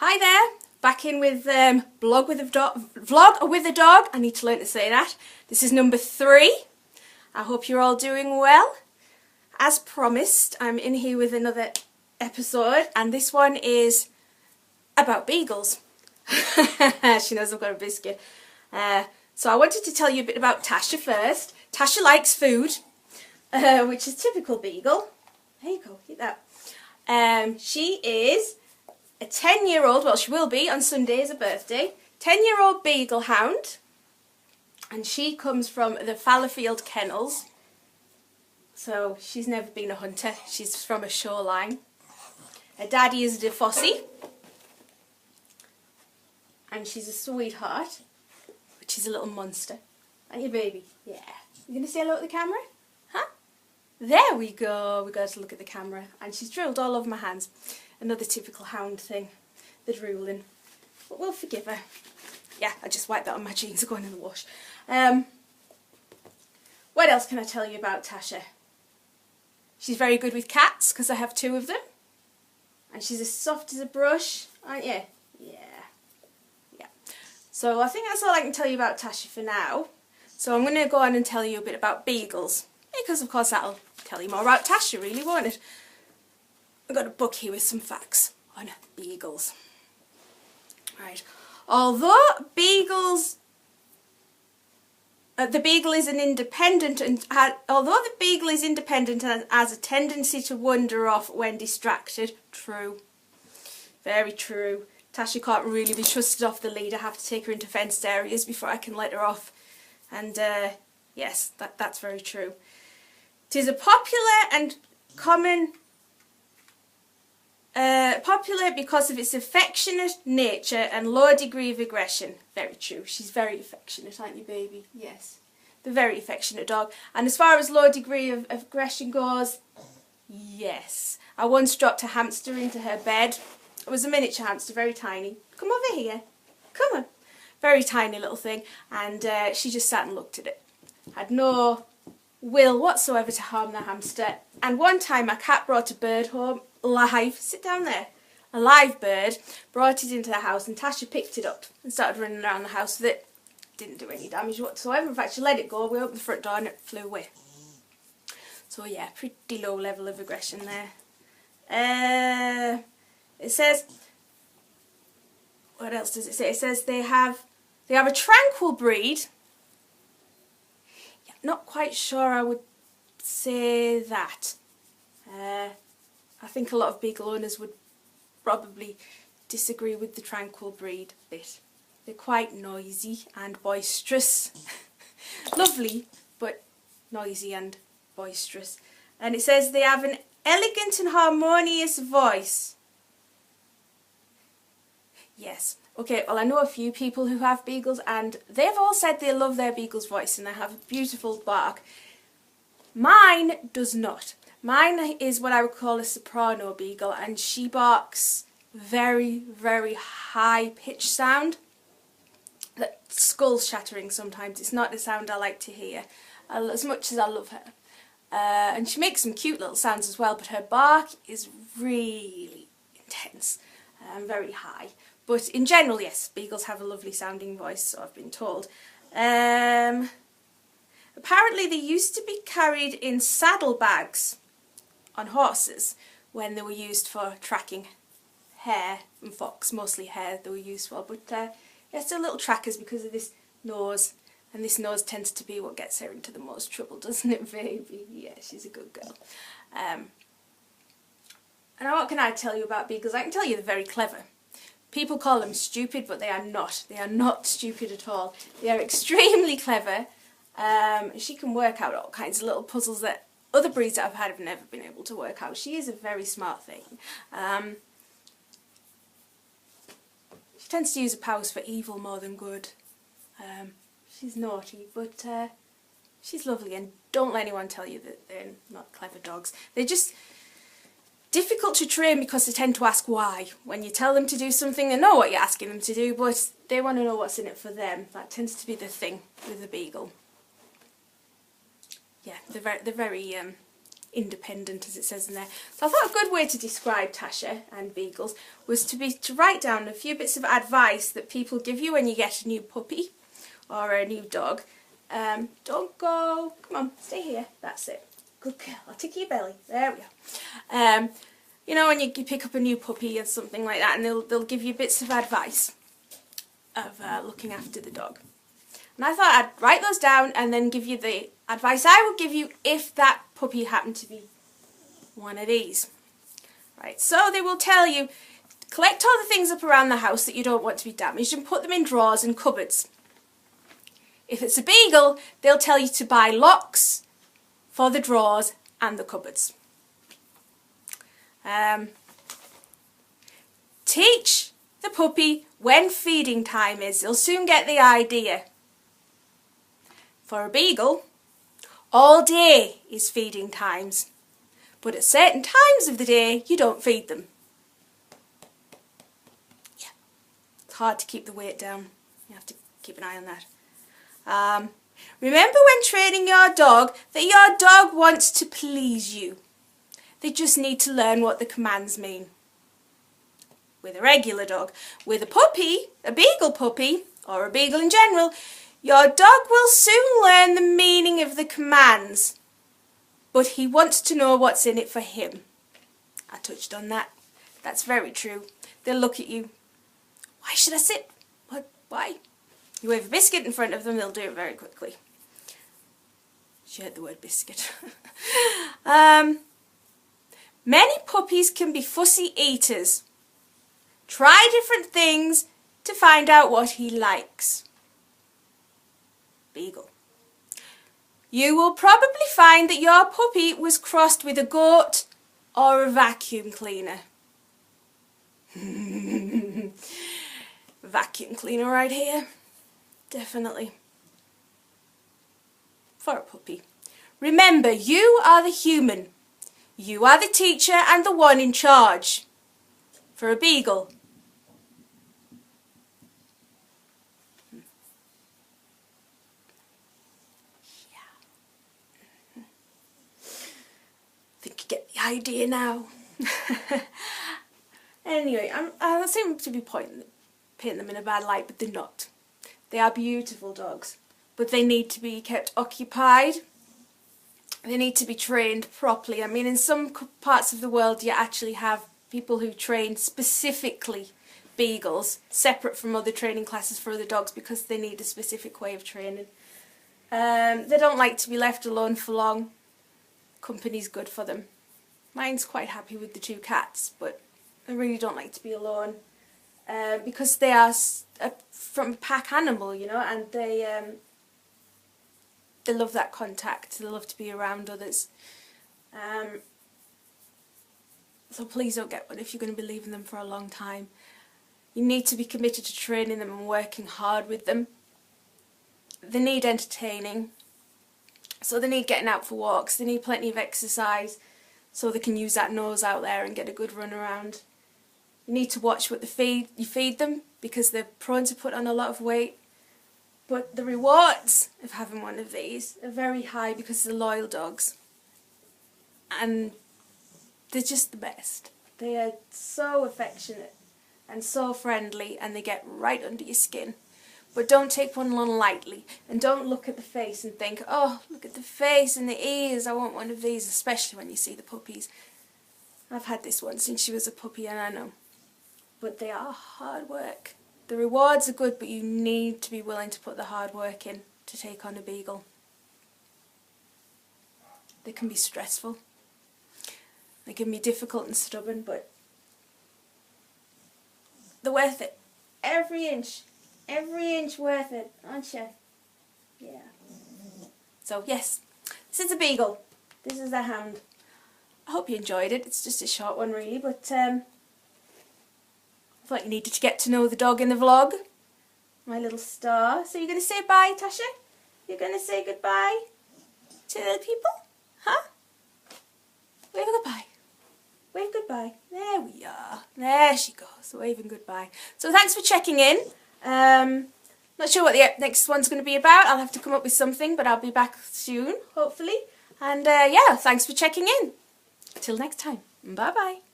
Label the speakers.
Speaker 1: Hi there, back in with vlog with a dog. I need to learn to say that. This is number 3. I hope you're all doing well. As promised, I'm in here with another episode, and this one is about beagles. She knows I've got a biscuit. So I wanted to tell you a bit about Tasha first. Tasha likes food, which is typical beagle. There you go, eat that. She is a 10-year-old, well she will be on Sunday as a birthday, 10-year-old Beagle Hound, and she comes from the Fallowfield Kennels, so she's never been a hunter, she's from a shoreline. Her daddy is a Fossey, and she's a sweetheart, but she's a little monster. Aren't you, baby? Yeah. You gonna say hello to the camera? Huh? There we go, we got to look at the camera, and she's drilled all over my hands. Another typical hound thing, the drooling. But we'll forgive her. Yeah, I just wiped that on my jeans, are going in the wash. What else can I tell you about Tasha? She's very good with cats, because I have 2 of them. And she's as soft as a brush, aren't you? Yeah. So I think that's all I can tell you about Tasha for now. So I'm going to go on and tell you a bit about beagles. Because of course that'll tell you more about Tasha, really, won't it? I've got a book here with some facts on beagles. Right. Although beagles, the beagle is an independent, and has a tendency to wander off when distracted. True. Very true. Tasha can't really be trusted off the lead. I have to take her into fenced areas before I can let her off. And yes, that's very true. It is a popular and common. Popular because of its affectionate nature and low degree of aggression. Very true. She's very affectionate, aren't you, baby? Yes. The very affectionate dog. And as far as low degree of aggression goes, yes. I once dropped a hamster into her bed. It was a miniature hamster, very tiny. Come over here. Come on. Very tiny little thing. And she just sat and looked at it. Had no will whatsoever to harm the hamster. And one time my cat brought a bird home. Live, sit down there, a live bird, brought it into the house, and Tasha picked it up and started running around the house with it. Didn't do any damage whatsoever. In fact, she let it go. We opened the front door and it flew away. So yeah, pretty low level of aggression there. It says, what else does it say? It says they have a tranquil breed. Yeah, not quite sure I would say that. I think a lot of beagle owners would probably disagree with the tranquil breed bit. They're quite noisy and boisterous. Lovely, but noisy and boisterous. And it says they have an elegant and harmonious voice. Yes. Okay, well I know a few people who have beagles and they've all said they love their beagle's voice and they have a beautiful bark. Mine does not. Mine is what I would call a soprano beagle, and she barks very, very high-pitched sound. That skull shattering sometimes. It's not the sound I like to hear, as much as I love her. And she makes some cute little sounds as well, but her bark is really intense and very high. But in general, yes, beagles have a lovely sounding voice, so I've been told. Apparently they used to be carried in saddlebags on horses when they were used for tracking hare and fox, mostly hare they were used for, but yeah, still little trackers because of this nose, and this nose tends to be what gets her into the most trouble, doesn't it, baby? Yeah, she's a good girl. And what can I tell you about beagles? I can tell you they're very clever. People call them stupid, but they are not. They are not stupid at all. They are extremely clever. She can work out all kinds of little puzzles that other breeds that I've had have never been able to work out. She is a very smart thing. She tends to use her powers for evil more than good. She's naughty, but she's lovely, and don't let anyone tell you that they're not clever dogs. They're just difficult to train because they tend to ask why. When you tell them to do something, they know what you're asking them to do, but they want to know what's in it for them. That tends to be the thing with the beagle. Yeah, they're very independent, as it says in there. So I thought a good way to describe Tasha and Beagles was to write down a few bits of advice that people give you when you get a new puppy or a new dog. Don't go, come on, stay here, that's it. Good girl, I'll tickle your belly, there we go. You know, when you pick up a new puppy or something like that, and they'll give you bits of advice of looking after the dog. And I thought I'd write those down and then give you the advice I would give you if that puppy happened to be one of these. Right, so they will tell you, collect all the things up around the house that you don't want to be damaged and put them in drawers and cupboards. If it's a beagle, they'll tell you to buy locks for the drawers and the cupboards. Teach the puppy when feeding time is. They'll soon get the idea. For a beagle, all day is feeding times, but at certain times of the day you don't feed them. Yeah, it's hard to keep the weight down. You have to keep an eye on that. Remember when training your dog that your dog wants to please you. They just need to learn what the commands mean. With a regular dog. With a puppy, a beagle puppy, or a beagle in general, your dog will soon learn the meaning of the commands, but he wants to know what's in it for him. I touched on that. That's very true. They'll look at you. Why should I sit? What? Why? You wave a biscuit in front of them, they'll do it very quickly. She heard the word biscuit. Many puppies can be fussy eaters. Try different things to find out what he likes. Beagle. You will probably find that your puppy was crossed with a goat or a vacuum cleaner. Vacuum cleaner right here. Definitely. For a puppy. Remember, you are the human. You are the teacher and the one in charge. For a beagle. I think you get the idea now. Anyway, I seem to be painting them in a bad light, but they're not. They are beautiful dogs, but they need to be kept occupied. They need to be trained properly. I mean, in some parts of the world you actually have people who train specifically beagles, separate from other training classes for other dogs, because they need a specific way of training. They don't like to be left alone for long. Company's good for them. Mine's quite happy with the 2 cats, but I really don't like to be alone, because they are from a pack animal, you know, and they love that contact. They love to be around others. So please don't get one if you're going to be leaving them for a long time. You need to be committed to training them and working hard with them. They need entertaining. So they need getting out for walks. They need plenty of exercise so they can use that nose out there and get a good run around. You need to watch what you feed them, because they're prone to put on a lot of weight. But the rewards of having one of these are very high because they're loyal dogs. And they're just the best. They are so affectionate and so friendly, and they get right under your skin. But don't take one on lightly, and don't look at the face and think, oh, look at the face and the ears, I want one of these, especially when you see the puppies. I've had this one since she was a puppy, and I know. But they are hard work. The rewards are good, but you need to be willing to put the hard work in to take on a beagle. They can be stressful. They can be difficult and stubborn, but they're worth it. Every inch worth it, aren't you? Yeah. So yes, this is a beagle. This is a hound. I hope you enjoyed it. It's just a short one really, but I thought you needed to get to know the dog in the vlog. My little star. So you're going to say bye, Tasha? You're going to say goodbye to the people? Huh? Wave a goodbye. Wave goodbye. There we are. There she goes, waving goodbye. So thanks for checking in. Not sure what the next one's going to be about. I'll have to come up with something, but I'll be back soon, hopefully. And yeah, thanks for checking in. Till next time. Bye bye.